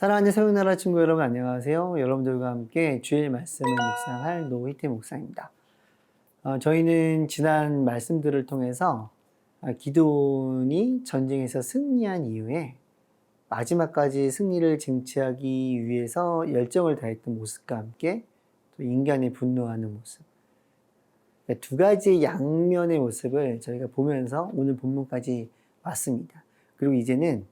사랑하는 새우나라 친구 여러분 안녕하세요. 여러분들과 함께 주일 말씀을 묵상할 노희태 목사입니다. 저희는 지난 말씀들을 통해서 기드온이 전쟁에서 승리한 이후에 마지막까지 승리를 쟁취하기 위해서 열정을 다했던 모습과 함께 또 인간의 분노하는 모습, 두 가지의 양면의 모습을 저희가 보면서 오늘 본문까지 왔습니다. 그리고 이제는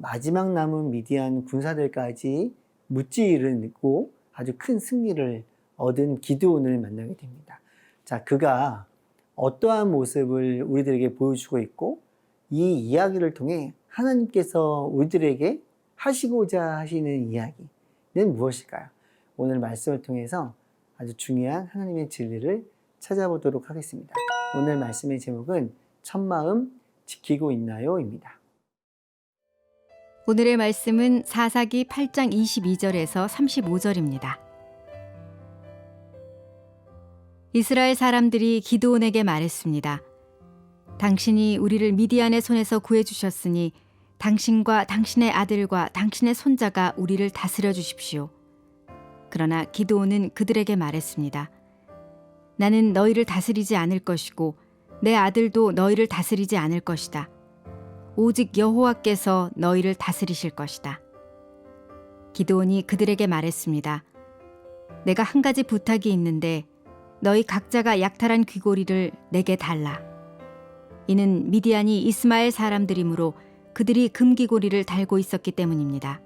마지막 남은 미디안 군사들까지 무찌르고 아주 큰 승리를 얻은 기드온을 만나게 됩니다. 자, 그가 어떠한 모습을 우리들에게 보여주고 있고 이 이야기를 통해 하나님께서 우리들에게 하시고자 하시는 이야기는 무엇일까요? 오늘 말씀을 통해서 아주 중요한 하나님의 진리를 찾아보도록 하겠습니다. 오늘 말씀의 제목은 첫마음 지키고 있나요?입니다. 오늘의 말씀은 사사기 8장 22절에서 35절입니다. 이스라엘 사람들이 기드온에게 말했습니다. 당신이 우리를 미디안의 손에서 구해주셨으니 당신과 당신의 아들과 당신의 손자가 우리를 다스려 주십시오. 그러나 기드온은 그들에게 말했습니다. 나는 너희를 다스리지 않을 것이고 내 아들도 너희를 다스리지 않을 것이다. 오직 여호와께서 너희를 다스리실 것이다. 기드온이 그들에게 말했습니다. 내가 한 가지 부탁이 있는데 너희 각자가 약탈한 귀고리를 내게 달라. 이는 미디안이 이스마엘 사람들이므로 그들이 금귀고리를 달고 있었기 때문입니다.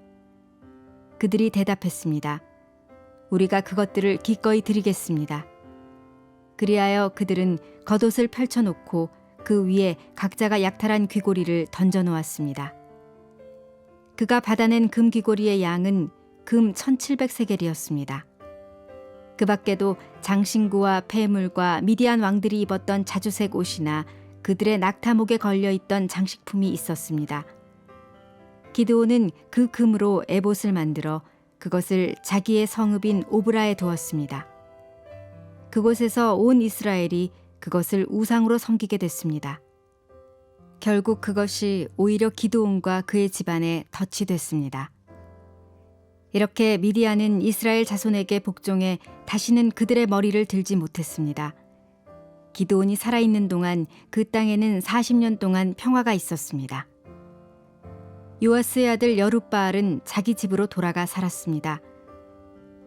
그들이 대답했습니다. 우리가 그것들을 기꺼이 드리겠습니다. 그리하여 그들은 겉옷을 펼쳐놓고 그 위에 각자가 약탈한 귀고리를 던져놓았습니다. 그가 받아낸 금귀고리의 양은 금 1700세겔이었습니다. 그 밖에도 장신구와 폐물과 미디안 왕들이 입었던 자주색 옷이나 그들의 낙타목에 걸려있던 장식품이 있었습니다. 기드온은 그 금으로 에봇을 만들어 그것을 자기의 성읍인 오브라에 두었습니다. 그곳에서 온 이스라엘이 그것을 우상으로 섬기게 됐습니다. 결국 그것이 오히려 기드온과 그의 집안에 덫이 됐습니다. 이렇게 미디안은 이스라엘 자손에게 복종해 다시는 그들의 머리를 들지 못했습니다. 기드온이 살아있는 동안 그 땅에는 40년 동안 평화가 있었습니다. 요아스의 아들 여룻바알은 자기 집으로 돌아가 살았습니다.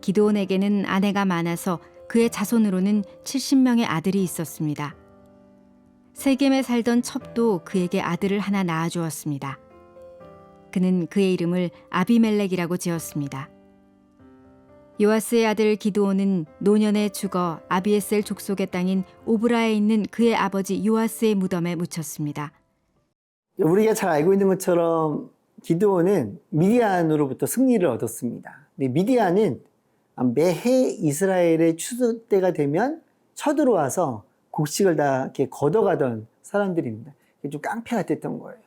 기드온에게는 아내가 많아서 그의 자손으로는 70명의 아들이 있었습니다. 세겜에 살던 첩도 그에게 아들을 하나 낳아주었습니다. 그는 그의 이름을 아비멜렉이라고 지었습니다. 요아스의 아들 기드온은 노년에 죽어 아비에셀 족속의 땅인 오브라에 있는 그의 아버지 요아스의 무덤에 묻혔습니다. 우리가 잘 알고 있는 것처럼 기드온은 미디안으로부터 승리를 얻었습니다. 근데 미디안은 매해 이스라엘의 추수 때가 되면 쳐들어와서 곡식을 다 이렇게 걷어가던 사람들입니다. 좀 깡패 같았던 거예요.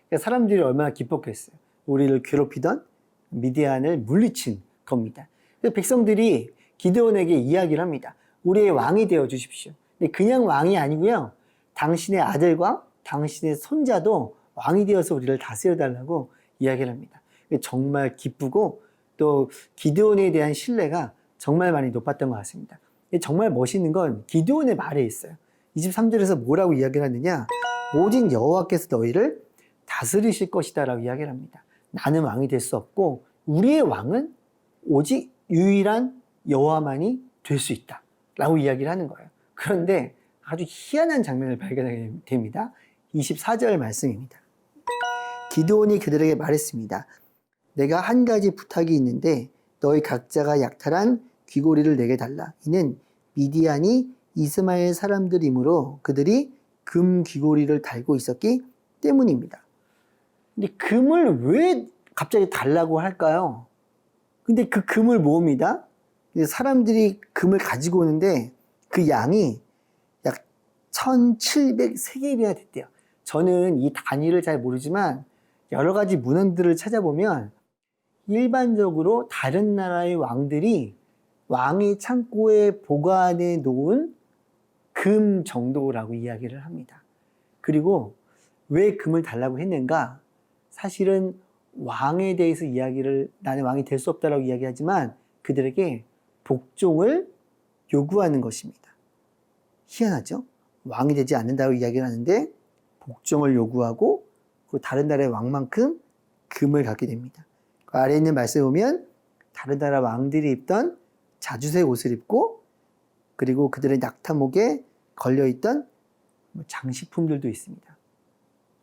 그러니까 사람들이 얼마나 기뻤겠어요. 우리를 괴롭히던 미디안을 물리친 겁니다. 그래서 백성들이 기드온에게 이야기를 합니다. 우리의 왕이 되어 주십시오. 근데 그냥 왕이 아니고요. 당신의 아들과 당신의 손자도 왕이 되어서 우리를 다스려 달라고 이야기를 합니다. 정말 기쁘고 또 기드온에 대한 신뢰가 정말 많이 높았던 것 같습니다. 정말 멋있는 건 기드온의 말에 있어요. 23절에서 뭐라고 이야기를 하느냐? 오직 여호와께서 너희를 다스리실 것이다 라고 이야기를 합니다. 나는 왕이 될 수 없고 우리의 왕은 오직 유일한 여호와만이 될 수 있다 라고 이야기를 하는 거예요. 그런데 아주 희한한 장면을 발견하게 됩니다. 24절 말씀입니다. 기드온이 그들에게 말했습니다. 내가 한 가지 부탁이 있는데 너희 각자가 약탈한 귀고리를 내게 달라. 이는 미디안이 이스마엘 사람들이므로 그들이 금 귀고리를 달고 있었기 때문입니다. 근데 금을 왜 갑자기 달라고 할까요? 근데 그 금을 모읍니다. 사람들이 금을 가지고 오는데 그 양이 약 1700세겔이나 됐대요. 저는 이 단위를 잘 모르지만 여러 가지 문헌들을 찾아보면 일반적으로 다른 나라의 왕들이 왕의 창고에 보관해 놓은 금 정도라고 이야기를 합니다. 그리고 왜 금을 달라고 했는가? 사실은 왕에 대해서 이야기를 나는 왕이 될 수 없다라고 이야기하지만 그들에게 복종을 요구하는 것입니다. 희한하죠? 왕이 되지 않는다고 이야기를 하는데 복종을 요구하고 그 다른 나라의 왕만큼 금을 갖게 됩니다. 그 아래에 있는 말씀에 보면 다른 나라 왕들이 입던 자주색 옷을 입고 그리고 그들의 낙타목에 걸려있던 장식품들도 있습니다.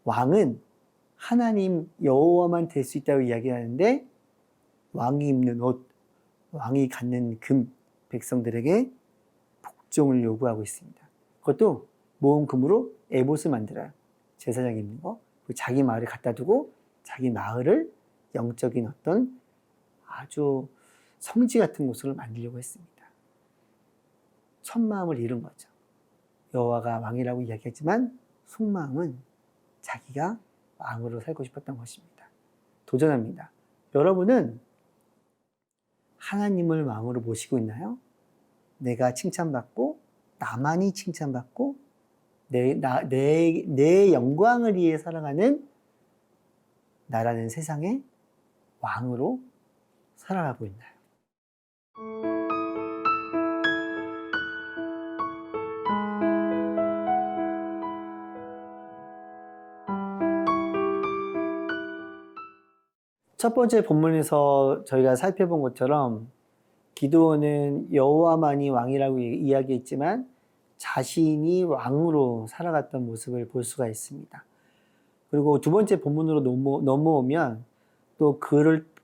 왕은 하나님 여호와만 될 수 있다고 이야기하는데 왕이 입는 옷, 왕이 갖는 금, 백성들에게 복종을 요구하고 있습니다. 그것도 모은 금으로 에봇을 만들어요. 제사장이 입는 거. 자기 마을에 갖다 두고 자기 마을을 영적인 어떤 아주 성지 같은 곳으로 만들려고 했습니다. 첫 마음을 잃은 거죠. 여호와가 왕이라고 이야기했지만 속마음은 자기가 왕으로 살고 싶었던 것입니다. 도전합니다. 여러분은 하나님을 왕으로 모시고 있나요? 내가 칭찬받고 나만이 칭찬받고 내 영광을 위해 살아가는 나라는 세상의 왕으로 살아가고 있나요? 첫 번째 본문에서 저희가 살펴본 것처럼 기드온은 여호와만이 왕이라고 이야기했지만 자신이 왕으로 살아갔던 모습을 볼 수가 있습니다. 그리고 두 번째 본문으로 넘어오면 또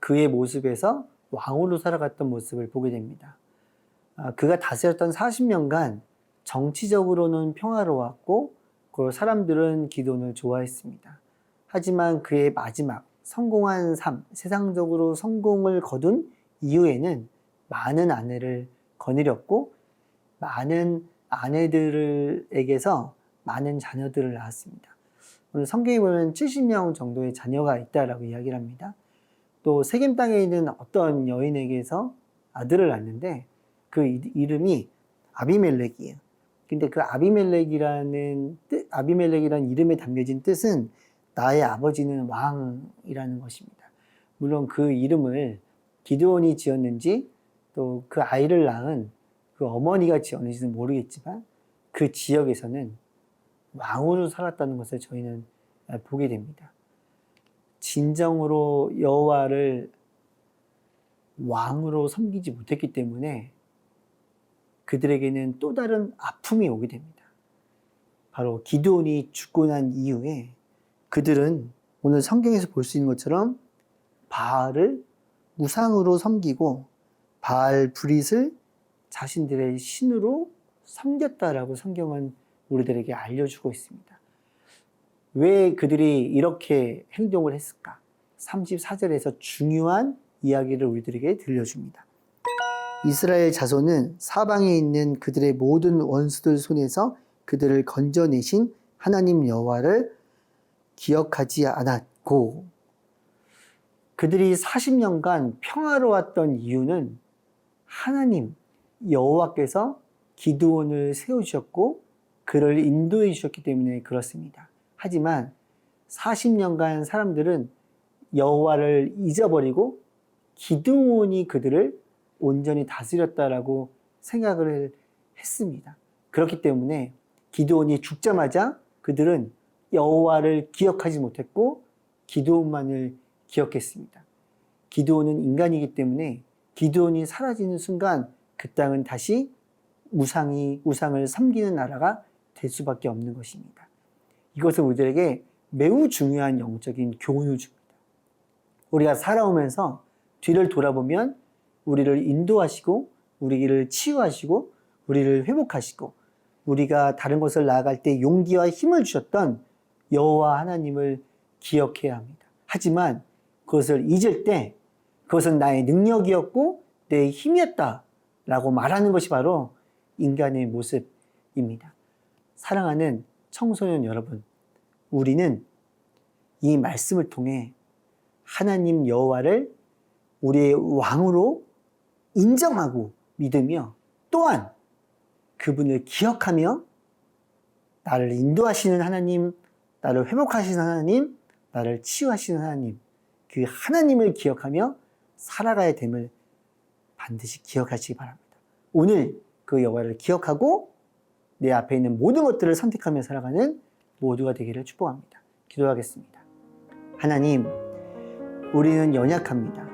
그의 모습에서 왕으로 살아갔던 모습을 보게 됩니다. 그가 다스렸던 40년간 정치적으로는 평화로웠고 그 사람들은 기드온을 좋아했습니다. 하지만 그의 마지막 성공한 삶, 세상적으로 성공을 거둔 이후에는 많은 아내를 거느렸고 많은 아내들에게서 많은 자녀들을 낳았습니다. 오늘 성경에 보면 70명 정도의 자녀가 있다라고 이야기를 합니다. 또 세겜 땅에 있는 어떤 여인에게서 아들을 낳는데 그 이름이 아비멜렉이에요. 근데 그 아비멜렉이라는 이름에 담겨진 뜻은 나의 아버지는 왕이라는 것입니다. 물론 그 이름을 기드온이 지었는지 또 그 아이를 낳은 그 어머니가 지었는지는 모르겠지만 그 지역에서는 왕으로 살았다는 것을 저희는 보게 됩니다. 진정으로 여호와를 왕으로 섬기지 못했기 때문에 그들에게는 또 다른 아픔이 오게 됩니다. 바로 기드온이 죽고 난 이후에 그들은 오늘 성경에서 볼 수 있는 것처럼 바알을 우상으로 섬기고 바알 브릿을 자신들의 신으로 섬겼다라고 성경은 우리들에게 알려주고 있습니다. 왜 그들이 이렇게 행동을 했을까? 34절에서 중요한 이야기를 우리들에게 들려줍니다. 이스라엘 자손은 사방에 있는 그들의 모든 원수들 손에서 그들을 건져내신 하나님 여호와를 기억하지 않았고 그들이 40년간 평화로웠던 이유는 하나님 여호와께서 기드온을 세우셨고 그를 인도해 주셨기 때문에 그렇습니다. 하지만 40년간 사람들은 여호와를 잊어버리고 기드온이 그들을 온전히 다스렸다라고 생각을 했습니다. 그렇기 때문에 기드온이 죽자마자 그들은 여호와를 기억하지 못했고 기드온만을 기억했습니다. 기드온은 인간이기 때문에 기드온이 사라지는 순간 그 땅은 다시 우상을 섬기는 나라가 될 수밖에 없는 것입니다. 이것은 우리들에게 매우 중요한 영적인 교훈을 줍니다. 우리가 살아오면서 뒤를 돌아보면 우리를 인도하시고 우리를 치유하시고 우리를 회복하시고 우리가 다른 것을 나아갈 때 용기와 힘을 주셨던 여호와 하나님을 기억해야 합니다. 하지만 그것을 잊을 때 그것은 나의 능력이었고 내 힘이었다라고 말하는 것이 바로 인간의 모습입니다. 사랑하는 청소년 여러분, 우리는 이 말씀을 통해 하나님 여호와를 우리의 왕으로 인정하고 믿으며 또한 그분을 기억하며 나를 인도하시는 하나님, 나를 회복하시는 하나님, 나를 치유하시는 하나님, 그 하나님을 기억하며 살아가야 됨을 반드시 기억하시기 바랍니다. 오늘 그 여호와를 기억하고 내 앞에 있는 모든 것들을 선택하며 살아가는 모두가 되기를 축복합니다. 기도하겠습니다. 하나님, 우리는 연약합니다.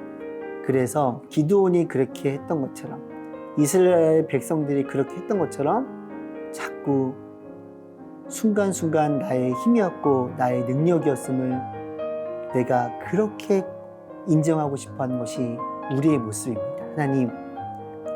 그래서 기드온이 그렇게 했던 것처럼, 이스라엘 백성들이 그렇게 했던 것처럼 자꾸 순간순간 나의 힘이었고 나의 능력이었음을 내가 그렇게 인정하고 싶어하는 것이 우리의 모습입니다. 하나님,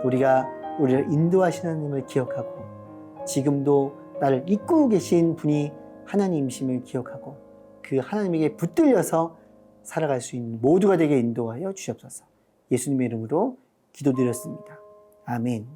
우리가 우리를 인도하시는 하나님을 기억하고 지금도 나를 이끌고 계신 분이 하나님이심을 기억하고 그 하나님에게 붙들려서 살아갈 수 있는 모두가 되게 인도하여 주시옵소서. 예수님의 이름으로 기도드렸습니다. 아멘.